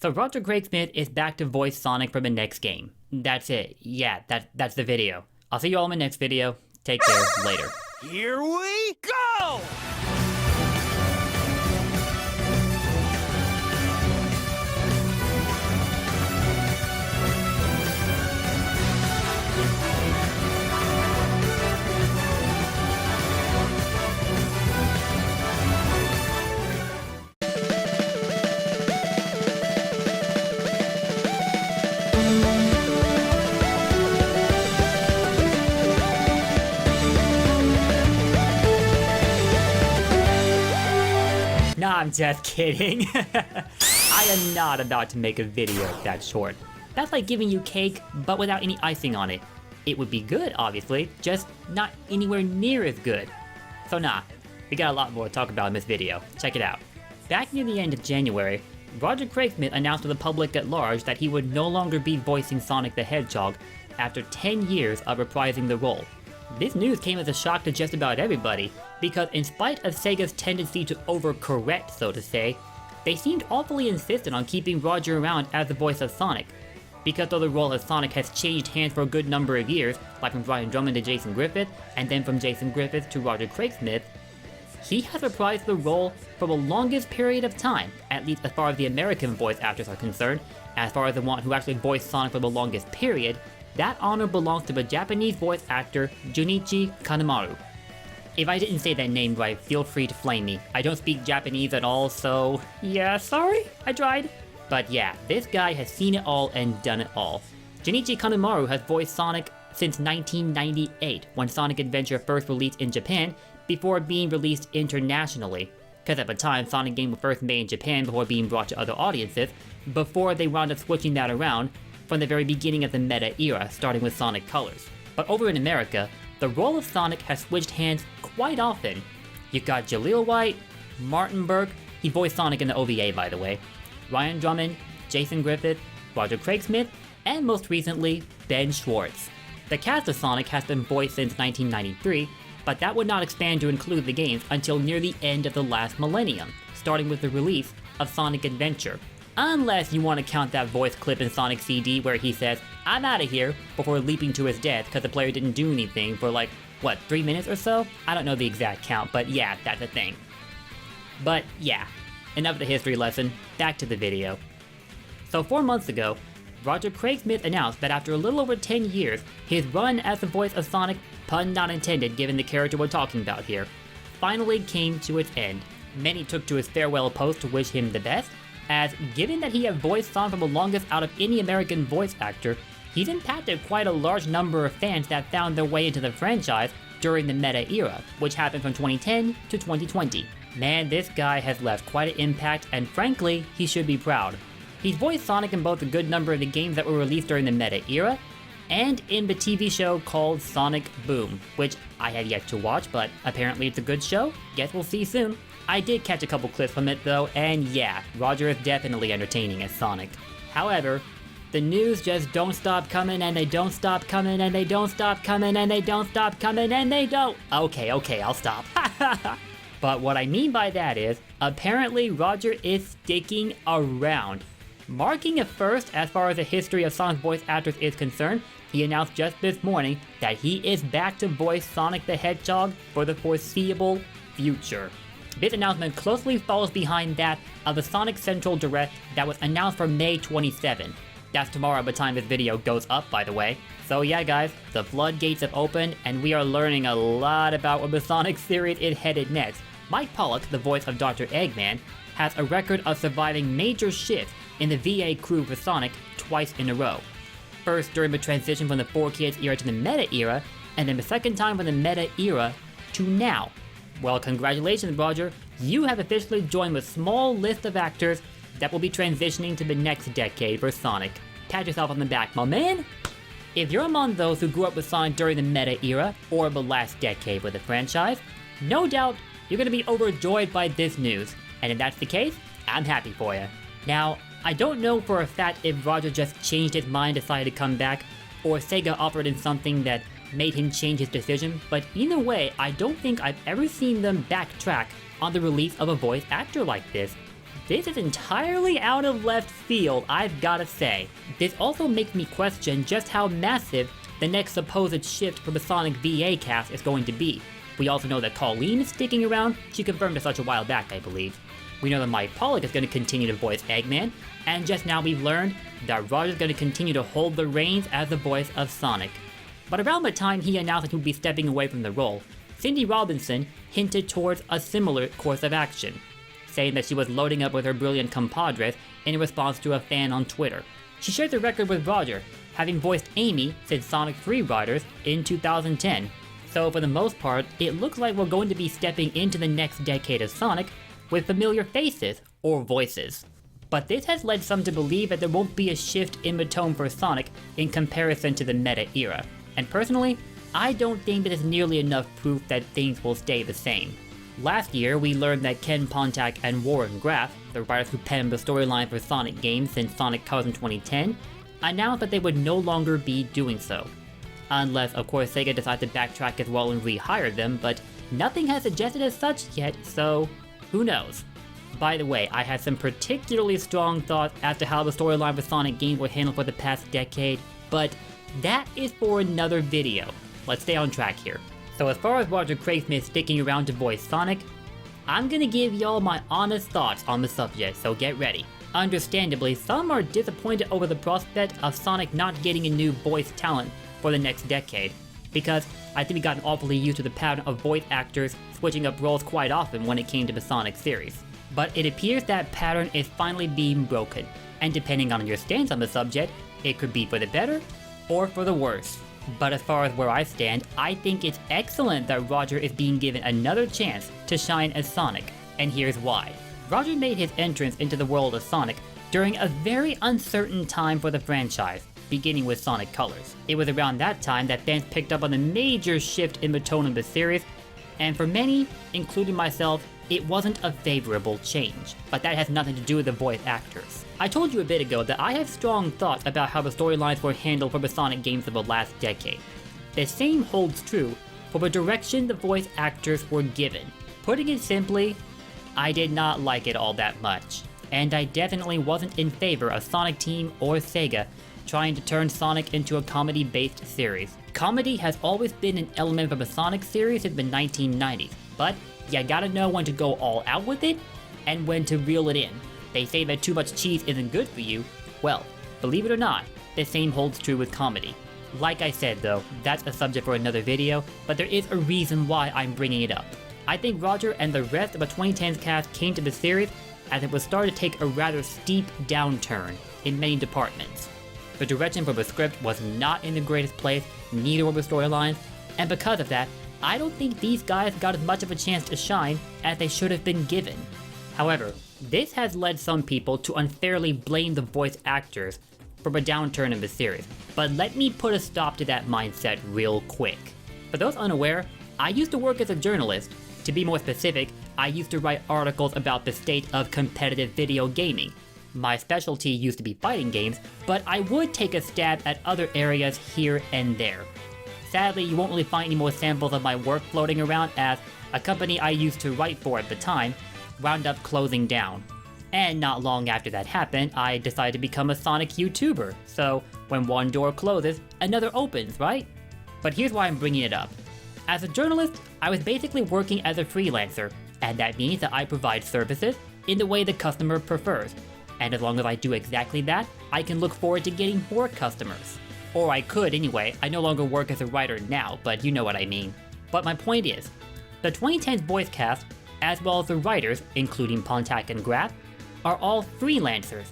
So Roger Craig Smith is back to voice Sonic for the next game. That's it. Yeah, that's the video. I'll see you all in my next video. Take care. Later. Here we go! Nah, I'm just kidding. I am not about to make a video that short. That's like giving you cake, but without any icing on it. It would be good, obviously, just not anywhere near as good. So nah, we got a lot more to talk about in this video. Check it out. Back near the end of January, Roger Craig Smith announced to the public at large that he would no longer be voicing Sonic the Hedgehog after 10 years of reprising the role. This news came as a shock to just about everybody, because in spite of Sega's tendency to overcorrect, so to say, they seemed awfully insistent on keeping Roger around as the voice of Sonic. Because though the role of Sonic has changed hands for a good number of years, like from Brian Drummond to Jason Griffith, and then from Jason Griffith to Roger Craig Smith, he has reprised the role for the longest period of time, at least as far as the American voice actors are concerned. As far as the one who actually voiced Sonic for the longest period, that honor belongs to the Japanese voice actor Junichi Kanemaru. If I didn't say that name right, feel free to flame me. I don't speak Japanese at all, so yeah, sorry, I tried. But yeah, this guy has seen it all and done it all. Junichi Kanemaru has voiced Sonic since 1998, when Sonic Adventure first released in Japan, before being released internationally. Because at the time, Sonic games were first made in Japan before being brought to other audiences, before they wound up switching that around from the very beginning of the Meta era, starting with Sonic Colors. But over in America, the role of Sonic has switched hands quite often. You've got Jaleel White, Martin Burke, he voiced Sonic in the OVA by the way, Ryan Drummond, Jason Griffith, Roger Craig Smith, and most recently, Ben Schwartz. The cast of Sonic has been voiced since 1993, but that would not expand to include the games until near the end of the last millennium, starting with the release of Sonic Adventure. Unless you want to count that voice clip in Sonic CD where he says, "I'm out of here," before leaping to his death because the player didn't do anything for like, what, 3 minutes or so? I don't know the exact count, but yeah, that's a thing. But yeah, enough of the history lesson, back to the video. So 4 months ago, Roger Craig Smith announced that after a little over 10 years, his run as the voice of Sonic, pun not intended given the character we're talking about here, finally came to its end. Many took to his farewell post to wish him the best, as given that he had voiced Sonic for the longest out of any American voice actor, he's impacted quite a large number of fans that found their way into the franchise during the Meta era, which happened from 2010 to 2020. Man, this guy has left quite an impact, and frankly, he should be proud. He's voiced Sonic in both a good number of the games that were released during the Meta era, and in the TV show called Sonic Boom, which I have yet to watch, but apparently it's a good show. Guess we'll see soon. I did catch a couple clips from it though, and yeah, Roger is definitely entertaining as Sonic. However, the news just don't stop coming, and they don't stop coming, and they don't stop coming, and they don't stop coming, and they don't. Okay, I'll stop. But what I mean by that is, apparently Roger is sticking around. Marking a first as far as the history of Sonic's voice actors is concerned, he announced just this morning that he is back to voice Sonic the Hedgehog for the foreseeable future. This announcement closely follows behind that of the Sonic Central Direct that was announced for May 27. That's tomorrow by the time this video goes up, by the way. So yeah guys, the floodgates have opened and we are learning a lot about where the Sonic series is headed next. Mike Pollock, the voice of Dr. Eggman, has a record of surviving major shifts in the VA crew for Sonic twice in a row. First during the transition from the 4Kids era to the Meta era, and then the second time from the Meta era to now. Well, congratulations Roger, you have officially joined the small list of actors that will be transitioning to the next decade for Sonic. Pat yourself on the back, my man! If you're among those who grew up with Sonic during the Meta era, or the last decade with the franchise, no doubt you're gonna be overjoyed by this news, and if that's the case, I'm happy for you. Now, I don't know for a fact if Roger just changed his mind, decided to come back, or Sega offered him something that made him change his decision, but either way, I don't think I've ever seen them backtrack on the release of a voice actor like this. This is entirely out of left field, I've gotta say. This also makes me question just how massive the next supposed shift for the Sonic VA cast is going to be. We also know that Colleen is sticking around, she confirmed it such a while back, I believe. We know that Mike Pollock is going to continue to voice Eggman, and just now we've learned that Roger's going to continue to hold the reins as the voice of Sonic. But around the time he announced that he would be stepping away from the role, Cindy Robinson hinted towards a similar course of action, saying that she was loading up with her brilliant compadres in response to a fan on Twitter. She shared the record with Roger, having voiced Amy since Sonic 3 Riders in 2010. So for the most part, it looks like we're going to be stepping into the next decade of Sonic with familiar faces or voices. But this has led some to believe that there won't be a shift in the tone for Sonic in comparison to the meta era. And personally, I don't think that is nearly enough proof that things will stay the same. Last year, we learned that Ken Pontac and Warren Graff, the writers who penned the storyline for Sonic games since Sonic Colors in 2010, announced that they would no longer be doing so. Unless, of course, Sega decides to backtrack as well and rehire them, but nothing has suggested as such yet, so who knows? By the way, I had some particularly strong thoughts as to how the storyline for Sonic games were handled for the past decade, but that is for another video. Let's stay on track here. So as far as Roger Craig-Smith sticking around to voice Sonic, I'm gonna give y'all my honest thoughts on the subject, so get ready. Understandably, some are disappointed over the prospect of Sonic not getting a new voice talent for the next decade, because I think we gotten awfully used to the pattern of voice actors switching up roles quite often when it came to the Sonic series. But it appears that pattern is finally being broken, and depending on your stance on the subject, it could be for the better or for the worse. But as far as where I stand, I think it's excellent that Roger is being given another chance to shine as Sonic, and here's why. Roger made his entrance into the world of Sonic during a very uncertain time for the franchise, beginning with Sonic Colors. It was around that time that fans picked up on the major shift in the tone of the series, and for many, including myself, it wasn't a favorable change, but that has nothing to do with the voice actors. I told you a bit ago that I have strong thoughts about how the storylines were handled for the Sonic games of the last decade. The same holds true for the direction the voice actors were given. Putting it simply, I did not like it all that much, and I definitely wasn't in favor of Sonic Team or Sega trying to turn Sonic into a comedy-based series. Comedy has always been an element of the Sonic series since the 1990s, but you gotta know when to go all out with it and when to reel it in. They say that too much cheese isn't good for you. Well, believe it or not, the same holds true with comedy. Like I said though, that's a subject for another video, but there is a reason why I'm bringing it up. I think Roger and the rest of the 2010s cast came to the series as it was starting to take a rather steep downturn in many departments. The direction for the script was not in the greatest place, neither were the storylines, and because of that, I don't think these guys got as much of a chance to shine as they should have been given. However, this has led some people to unfairly blame the voice actors for the downturn in the series, but let me put a stop to that mindset real quick. For those unaware, I used to work as a journalist. To be more specific, I used to write articles about the state of competitive video gaming. My specialty used to be fighting games, but I would take a stab at other areas here and there. Sadly, you won't really find any more samples of my work floating around, as a company I used to write for at the time wound up closing down. And not long after that happened, I decided to become a Sonic YouTuber, so when one door closes, another opens, right? But here's why I'm bringing it up. As a journalist, I was basically working as a freelancer, and that means that I provide services in the way the customer prefers. And as long as I do exactly that, I can look forward to getting more customers. Or I could anyway. I no longer work as a writer now, but you know what I mean. But my point is, the 2010's voice cast, as well as the writers, including Pontac and Graff, are all freelancers.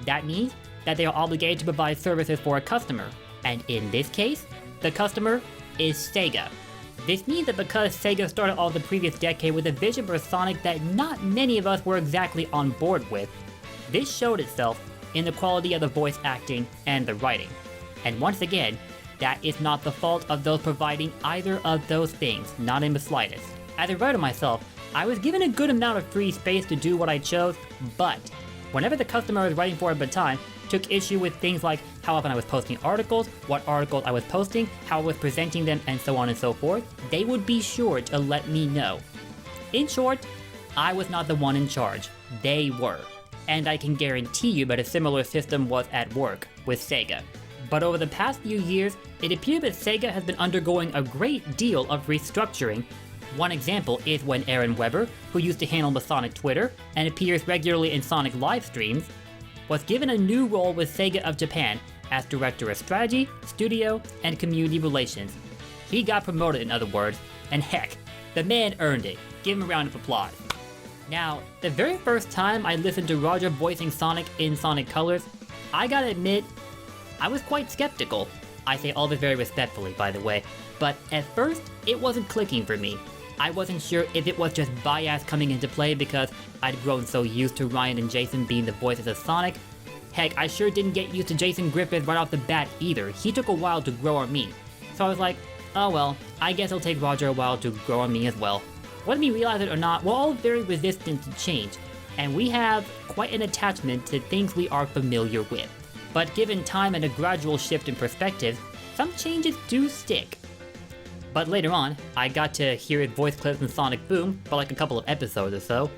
That means that they are obligated to provide services for a customer, and in this case, the customer is Sega. This means that because Sega started off the previous decade with a vision for Sonic that not many of us were exactly on board with, this showed itself in the quality of the voice acting and the writing. And once again, that is not the fault of those providing either of those things, not in the slightest. As a writer myself, I was given a good amount of free space to do what I chose, but whenever the customer I was writing for at the time took issue with things like how often I was posting articles, what articles I was posting, how I was presenting them, and so on and so forth, they would be sure to let me know. In short, I was not the one in charge, They were. And I can guarantee you that a similar system was at work with Sega. But over the past few years, it appears that Sega has been undergoing a great deal of restructuring. One example is when Aaron Weber, who used to handle the Sonic Twitter and appears regularly in Sonic live streams, was given a new role with Sega of Japan as Director of Strategy, Studio, and Community Relations. He got promoted, in other words, and heck, the man earned it. Give him a round of applause. Now, the very first time I listened to Roger voicing Sonic in Sonic Colors, I gotta admit, I was quite skeptical. I say all this very respectfully, by the way, but at first, it wasn't clicking for me. I wasn't sure if it was just bias coming into play because I'd grown so used to Ryan and Jason being the voices of Sonic. Heck, I sure didn't get used to Jason Griffith right off the bat either. He took a while to grow on me. So I was like, oh well, I guess it'll take Roger a while to grow on me as well. Whether we realize it or not, we're all very resistant to change, and we have quite an attachment to things we are familiar with. But given time and a gradual shift in perspective, some changes do stick. But later on, I got to hear his voice clips in Sonic Boom for like a couple of episodes or so,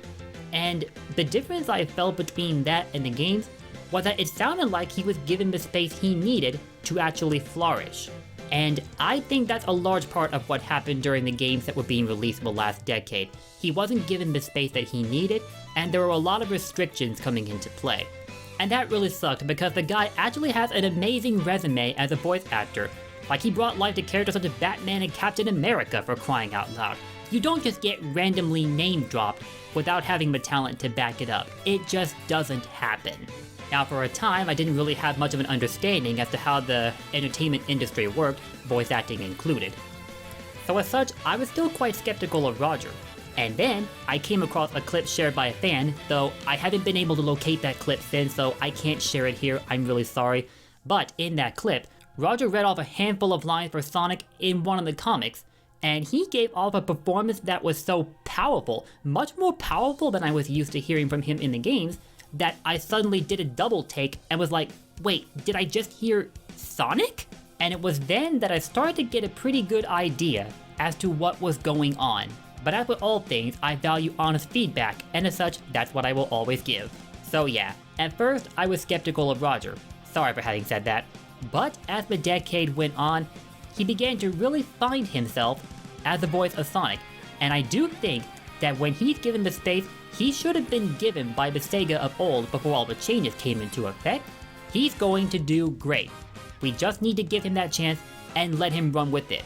and the difference I felt between that and the games was that it sounded like he was given the space he needed to actually flourish. And I think that's a large part of what happened during the games that were being released in the last decade. He wasn't given the space that he needed, and there were a lot of restrictions coming into play. And that really sucked because the guy actually has an amazing resume as a voice actor. Like, he brought life to characters such as Batman and Captain America, for crying out loud. You don't just get randomly name dropped without having the talent to back it up. It just doesn't happen. Now, for a time, I didn't really have much of an understanding as to how the entertainment industry worked, voice acting included. So as such, I was still quite skeptical of Roger. And then, I came across a clip shared by a fan, though I haven't been able to locate that clip since, so I can't share it here, I'm really sorry. But in that clip, Roger read off a handful of lines for Sonic in one of the comics, and he gave off a performance that was so powerful, much more powerful than I was used to hearing from him in the games, that I suddenly did a double take and was like, wait, did I just hear Sonic? And it was then that I started to get a pretty good idea as to what was going on. But as with all things, I value honest feedback, and as such, that's what I will always give. So yeah, at first I was skeptical of Roger. Sorry for having said that. But as the decade went on, he began to really find himself as the voice of Sonic. And I do think that when he's given the space he should have been given by the Sega of old before all the changes came into effect, he's going to do great. We just need to give him that chance and let him run with it.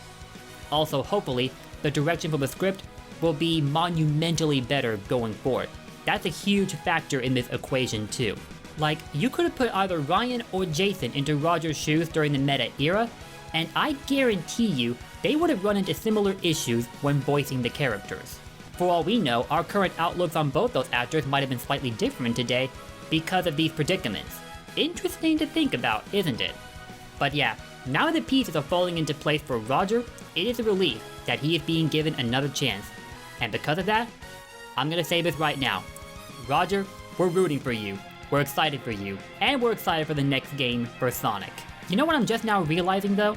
Also, hopefully, the direction for the script will be monumentally better going forward. That's a huge factor in this equation too. Like, you could have put either Ryan or Jason into Roger's shoes during the meta era, and I guarantee you they would have run into similar issues when voicing the characters. For all we know, our current outlooks on both those actors might have been slightly different today because of these predicaments. Interesting to think about, isn't it? But yeah, now the pieces are falling into place for Roger, it is a relief that he is being given another chance. And because of that, I'm gonna say this right now. Roger, we're rooting for you, we're excited for you, and we're excited for the next game for Sonic. You know what I'm just now realizing though?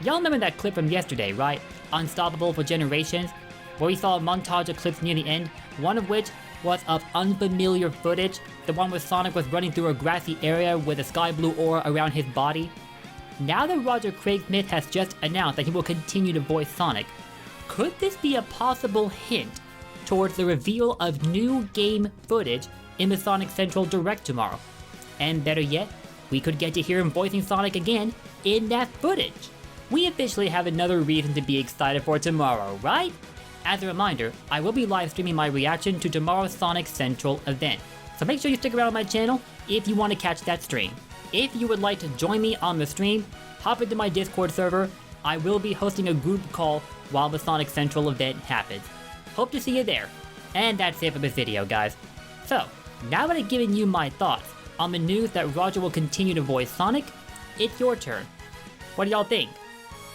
Y'all remember that clip from yesterday, right? Unstoppable for Generations? Where we saw a montage of clips near the end, one of which was of unfamiliar footage, the one where Sonic was running through a grassy area with a sky blue aura around his body. Now that Roger Craig Smith has just announced that he will continue to voice Sonic, could this be a possible hint towards the reveal of new game footage in the Sonic Central Direct tomorrow? And better yet, we could get to hear him voicing Sonic again in that footage. We officially have another reason to be excited for tomorrow, right? As a reminder, I will be live streaming my reaction to tomorrow's Sonic Central event, so make sure you stick around my channel if you want to catch that stream. If you would like to join me on the stream, hop into my Discord server. I will be hosting a group call while the Sonic Central event happens. Hope to see you there. And that's it for this video, guys. So, now that I've given you my thoughts on the news that Roger will continue to voice Sonic, it's your turn. What do y'all think?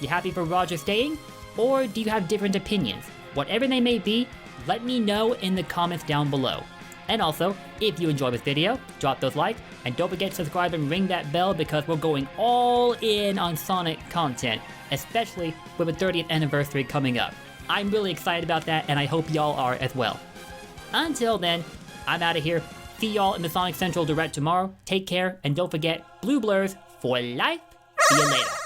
You happy for Roger staying? Or do you have different opinions? Whatever they may be, let me know in the comments down below. And also, if you enjoyed this video, drop those likes, and don't forget to subscribe and ring that bell because we're going all in on Sonic content, especially with the 30th anniversary coming up. I'm really excited about that, and I hope y'all are as well. Until then, I'm out of here. See y'all in the Sonic Central Direct tomorrow. Take care, and don't forget, blue blurs for life. See you later.